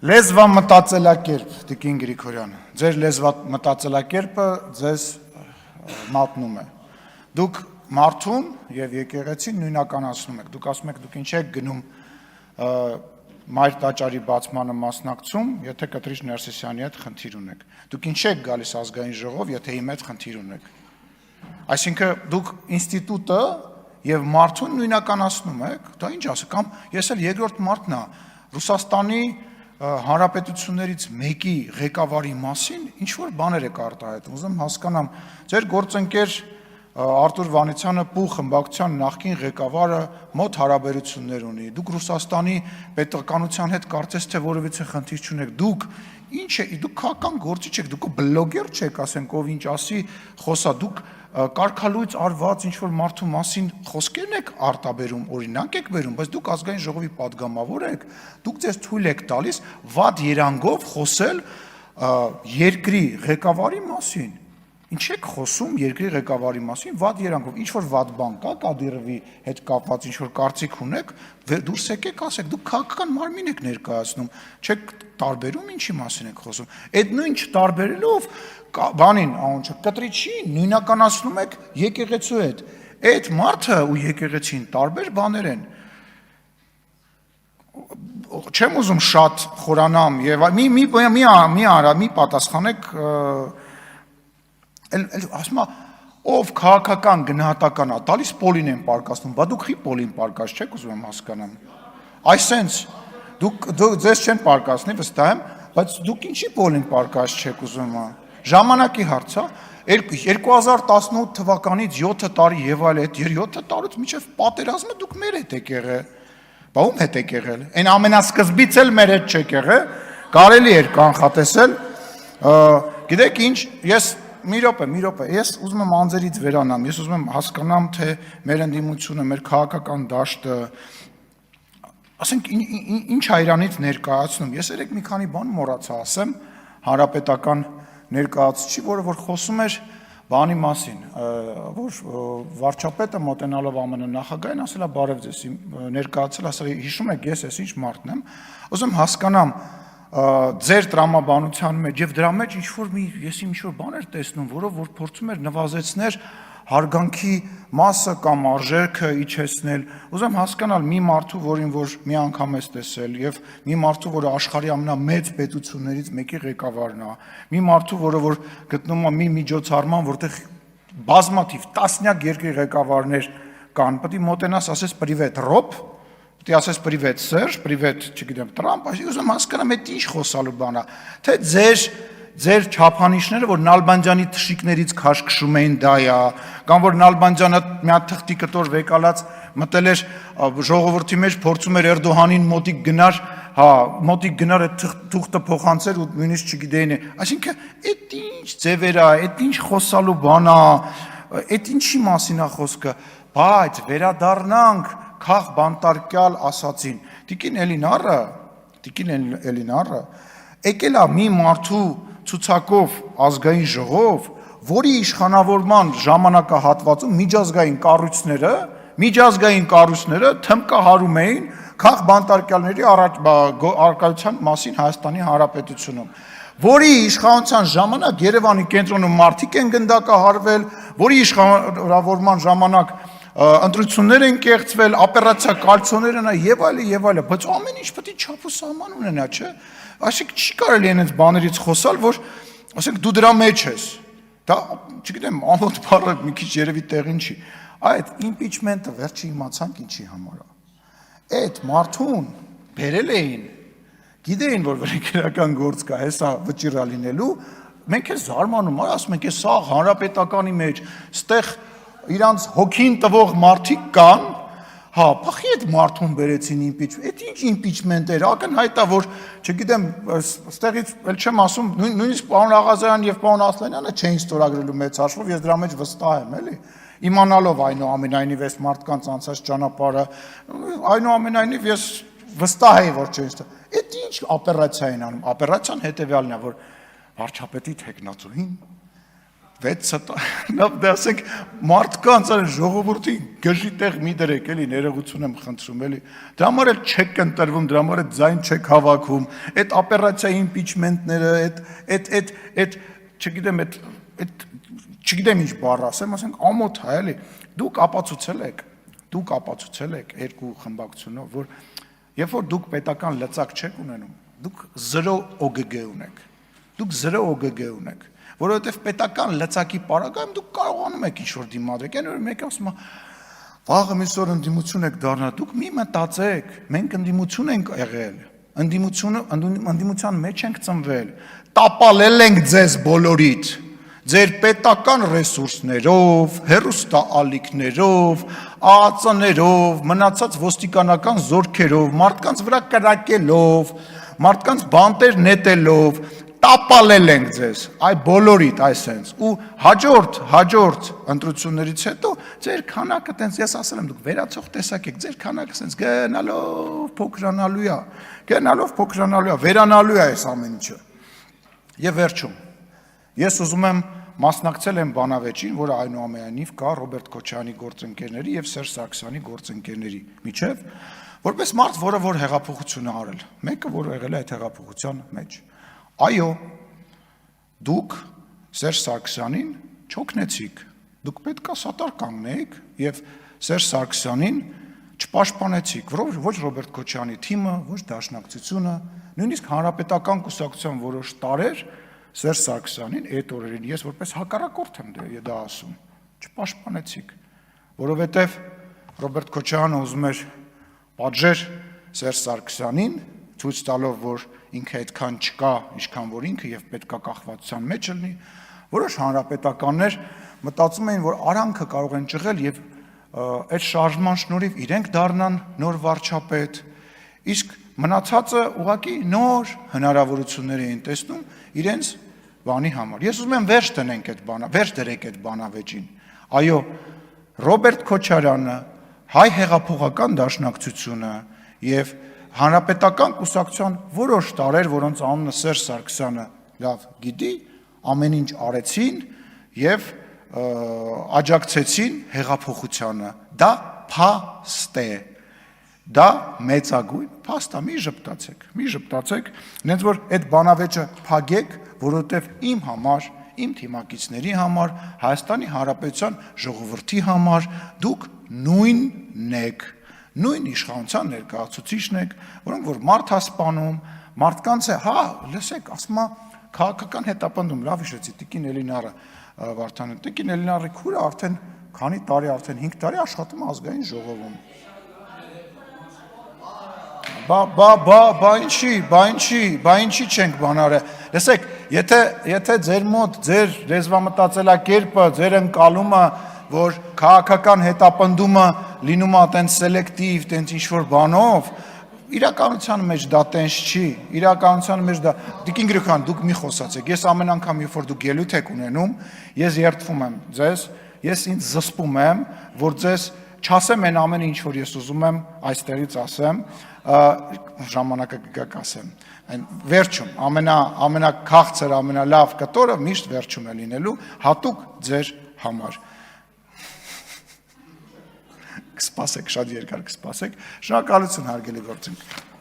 Լեզվա մտածելակերպ, Տիկին Գրիգորյան, ձեր լեզվա մտածելակերպը ձեզ մատնում է։ Դուք մարդուն եւ եկեղեցին նույնականացնում եք։ Դուք ասում եք, դուք ինչ եք գնում մայր տաճարի բացմանը մասնակցում, եթե Կտրիչ Ներսիսյանի հետ խնդիր ունեք։ Դուք ինչ եք գալիս ազգային ժողով, եթե իմ հետ խնդիր ունեք։ Այսինքն դուք ինստիտուտը եւ մարդուն նույնականացնում եք, դա ինչ ասեք, կամ ես էլ երկրորդ մարդն եմ Ռուսաստանի հանրապետություններից մեկի ղեկավարի մասին ինչ որ բաներ եք արտահայտում, ուզում հասկանամ, ձեր գործընկեր Արտուր Վանեցյանը Պու խմբակցության նախկին ղեկավարը մոտ հարաբերություններ ունի, դուք Ռուսաստանի պետականության հետ կարծես թե որևիցե խնդիր չունեք, դուք ինչ է, դուք քաղաքական գործիչ եք, դուք բլոգեր չեք, ասենք, ով ինչ ասի, խոսա, դուք կարգալույծ արված ինչ-որ մարդու մասին խոսքերն եք արտաբերում, օրինակ եք բերում, բայց դուք ազգային ժողովի պատգամավոր եք, դուք ձեզ թույլ եք տալիս վատ երանգով խոսել երկրի ղեկավարի մասին։ Ինչ եք խոսում երկրի ղեկավարի մասին վատ երանգով, ինչ-որ վատ բան կա Կադիրովի հետ կապված, ինչ-որ կարծիք ունեք, դուրս եկեք ասեք, դուք քաղաքական մարմին եք ներկայացնում, չեք տարբերում ինչի մասին եք խոսում։ Այդ նույն չտարբերելով բանին, անոնց Կտրիչին նույնականացնում եք եկեղեցու հետ։ Այդ մարդը ու եկեղեցին տարբեր բաներ են։ Չեմ ուզում շատ խորանամ եւ մի պատասխանեք ասում ով քաղաքական գնահատական է տալիս Պոլին են պարկասնում, բա դուք խի Պոլին պարկած չեք ուզում եմ հասկանամ։ Այսենց դուք ձեզ չեն պարկասնի վստահ եմ, բայց դուք ինչի Պոլին պարկած չեք ուզում։ Ժամանակի հարց է 2018 թվականից 7 տարի եւ այլ այդ 7 տարուց մինչեւ պատերազմը դուք մեր հետ եք եղել։ Բա ում հետ եք եղել։ Այն ամենասկզբից էլ մեր հետ չեք եղել, կարելի էր կանխատեսել։ Գիտեք ինչ, ես մի րոպե, ես ուզում եմ անձերից վերանամ, ես ուզում եմ հասկանամ, թե մեր ընդդիմությունը, մեր քաղաքական դաշտը, ասենք ինչ հայրանից ներկայացնում։ Ես երեք մի քանի բան մոռացա ասեմ, հանրապետական ներկայացուցիչ, որ խոսում էր բանի մասին, որ վարչապետը մոտենալով ԱՄՆ նախագահին ասել է բարև ձեզ, ներկայացել, ասել հիշում եք ես ինչ մարդն եմ, ուզում հասկանամ ձեր տրամաբանության մեջ եւ դրա մեջ ես ինչ-որ բաներ տեսնում, որով որ փորձում էր նվազեցնել հարգանքի մասը կամ արժեքը իջեցնել։ Ուզում հասկանալ մի մարդու, որին որ մի անգամ ես տեսել եւ մի մարդու, որը աշխարհի ամենամեծ պետություններից մեկի ղեկավարն է, մի մարդու, որը որ գտնում է մի միջոցառման, որտեղ բազմաթիվ տասնյակ երկրի ղեկավարներ կան, պետք է մոտենաս ասես պրիվետ ռոբ Դե ասես պրիվետ Սերժ, պրիվետ, չգիտեմ, Տրամփ, ուզում հասկանամ այդ ինչ խոսալու բան է, թե ձեր չափանիշները, որ Նալբանդյանի թշիկներից քաշքշում էին դա է, կամ որ Նալբանդյանը մի հատ թղթի կտոր վեկալած մտել էր ժողովրդի մեջ, փորձում էր Էրդողանին մոտիկ գնար, մոտիկ գնար այդ թուղթը փոխանցեր ու նույնիսկ չգիտեին։ Այսինքն, այդ ինչ ձևեր է, այդ ինչ խոսալու բան է, այդ ինչի մասին է խոսքը, բայց վերադառնանք Քաղ բանտարկյալ ասացին, Տիկին Էլինարը եկել է մի մարդու ցուցակով ազգային ժողով, որի իշխանավորման ժամանակահատվածում միջազգային կառույցները թմկահարում էին քաղ բանտարկյալների առարկայության մասին Հայաստանի Հանրապետությունում, որի իշխանության ժամանակ Երևանի կենտրոնում մարդիկ են գնդակահարվել, որի իշխանավորման ժամանակ ընտրություններ են կեղծվել, օպերացիա կալցոներ են եւ այլն, բայց ամեն ինչ պետք է չափ ու սահման ունենա, չէ՞։ Այսինքն չի կարելի այնպես բաներից խոսալ, որ ասենք դու դրա մեջ ես։ Դա, չգիտեմ, ամոթ բառը մի քիչ երևի տեղին չի։ Այդ իմպիչմենտը վերջի իմացանք ինչի համար է։ Այդ մարդուն բերել էին, գիտեին, որ վերքերական գործ կա, հեսա վճիռա լինելու, մենք էլ զարմանում, ասում ենք, սա հանրապետականի մեջ, ստեղ իրանց հոգին տվող մարդիկ կան, բախի այդ մարդուն բերեցին իմպիչմենտ, այդ ինչ իմպիչմենտ էր, ակնհայտ է, որ, չգիտեմ, ստեղից էլ չեմ ասում, նույնիսկ պարոն Աղազարյան եւ պարոն Ասլանյանը չէին ստորագրելու մեծ հաշվով, ես դրա մեջ վստահ եմ, էլի, իմանալով այնուամենայնիվ այս մարդկանց անցած ճանապարհը, այնուամենայնիվ ես վստահ եի, որ չէին ստորագրել, այդ ինչ օպերացիա են անում, օպերացիան հետեւյալն է, որ վարչապետի թեկնածուին դասենք մարդկանց այն ժողովրդի գժի տեղ մի դրեք, էլի ներողություն եմ խնդրում, էլի։ Դրա համար էլ չեք ընտրվում, դրա համար էլ ձայն չեք հավաքում։ Այդ օպերացիայի իմպիչմենտները, այդ չգիտեմ, այդ չգիտեմ ինչ բառ ասեմ, ասենք ամոթ է, էլի։ Դուք ապացուցել եք երկու խմբակցությունով, որ երբ որ դուք պետական լծակ չեք ունենում, դուք 0 OGG ունեք։ Դուք 0 OGG ունեք, որովհետև պետական լծակի պարագայում դուք կարողանում եք ինչ-որ դիմադրեք, այն որ մեկը ասում է, վաղը մյուս օր ընդդիմություն եք դառնա, դուք մի մտածեք, մենք ընդդիմություն ենք եղել, ընդդիմության մեջ ենք ծնվել, տապալել ենք ձեզ բոլորիդ, ձեր պետական ռեսուրսներով, հեռուստաալիքներով, ԱԱԾ-ներով, մնացած ոստիկանական զորքերով, մարդկանց վրա կրակելով, մարդկանց բանտեր նետելով, տապալել ենք ձեզ, այ բոլորիդ այսենց, ու հաջորդ ընտրություններից հետո ձեր քանակը տենց, ես ասել եմ, դուք վերացող տեսակ եք, ձեր քանակը տենց գնալով փոքրանալու է, վերանալու է այս ամեն ինչը։ Եվ վերջում, ես ուզում եմ մասնակցել եմ բանավեճին, որը այնուամենայնիվ կա Ռոբերտ Քոչարյանի գործընկերների եւ Սերժ Սարգսյանի գործընկերների միջև, որպես մարդ, որը որ հեղափոխություն է արել, մեկը որ եղել է այդ հեղափոխության մեջ։ Այո, դուք Սերժ Սարգսյանին չօգնեցիք, դուք պետք է սատար կանգնեիք եւ Սերժ Սարգսյանին չպաշտպանեցիք, ոչ Ռոբերտ Քոչարյանի թիմը, ոչ Դաշնակցությունը, նույնիսկ Հանրապետական կուսակցության որոշ տարեր Սերժ Սարգսյանին այդ օրերին ես որպես հակառակորդ եմ դա ասում, չպաշտպանեցիք, որովհետև Ռոբերտ Քոչարյանը ուզում էր պատժեր Սերժ Սարգսյանին, ցույց տալով, որ ինքը այդքան չկա, ինչքան որ ինքը եւ պետքա կախվածության մեջ լինի, որոշ հանրապետականներ մտածում էին, որ արանքը կարող են ճղել եւ այդ շարժման շնորհիվ իրենք դառնան նոր վարչապետ, իսկ մնացածը ուղղակի նոր հնարավորություններ էին տեսնում իրենց բանի համար։ Ես ուզում եմ վերջ դրեք այդ բանավեճին։ Այո, Ռոբերտ Քոչարյանը, հայ հեղափոխական դաշնակցությունը եւ Հանրապետական կուսակցության որոշ տարեր, որոնց անունը Սերժ Սարգսյանը լավ գիտի, ամեն ինչ արեցին եւ աջակցեցին հեղափոխությանը։ Դա փաստ է։ Դա մեծագույն փաստ է, մի ժպտացեք, նենց որ այդ բանավեճը փակեք, որովհետեւ իմ համար, իմ թիմակիցների համար, Հայաստանի Հանրապետության ժողովրդի համար դուք նույնն եք, նույն իշխանության ներկայացուցիչն եք, որոնք որ մարդ հասպանում, մարդկանց է, լսեք, ասում է քաղաքական հետապնդում, լավ հիշեցի, Տիկին Էլինարը Վարդանյան, Տիկին Էլինարի քուրը արդեն քանի տարի, արդեն 5 տարի աշխատում է ազգային ժողովում։ Բա ինչի չենք բանարը։ Լսեք, եթե ձեր մոտ ձեր լեզվամտածելակերպը, ձեր ընկալումը, որ քաղաքական հետապնդումը լինում է տենց սելեկտիվ, տենց ինչ-որ բանով, իրականության մեջ դա տենց չի, իրականության մեջ դա, Տիկին Գրիգորյան, դուք մի խոսացեք, ես ամեն անգամ, երբ որ դուք ելույթ եք ունենում, ես երդվում եմ ձեզ, ես ինձ զսպում եմ, որ ձեզ չասեմ այն ամենը, ինչ որ ես ուզում եմ այստեղից ասեմ, ժամանակը կգա կասեմ, վերջում, ամենաքաղցր, ամենալավ կտորը միշտ վերջում է լինելու, հատուկ ձեր համար։ Կսպասեք, շատ երկար կսպասեք, շնորհակալություն հարգելի գործընկերներ։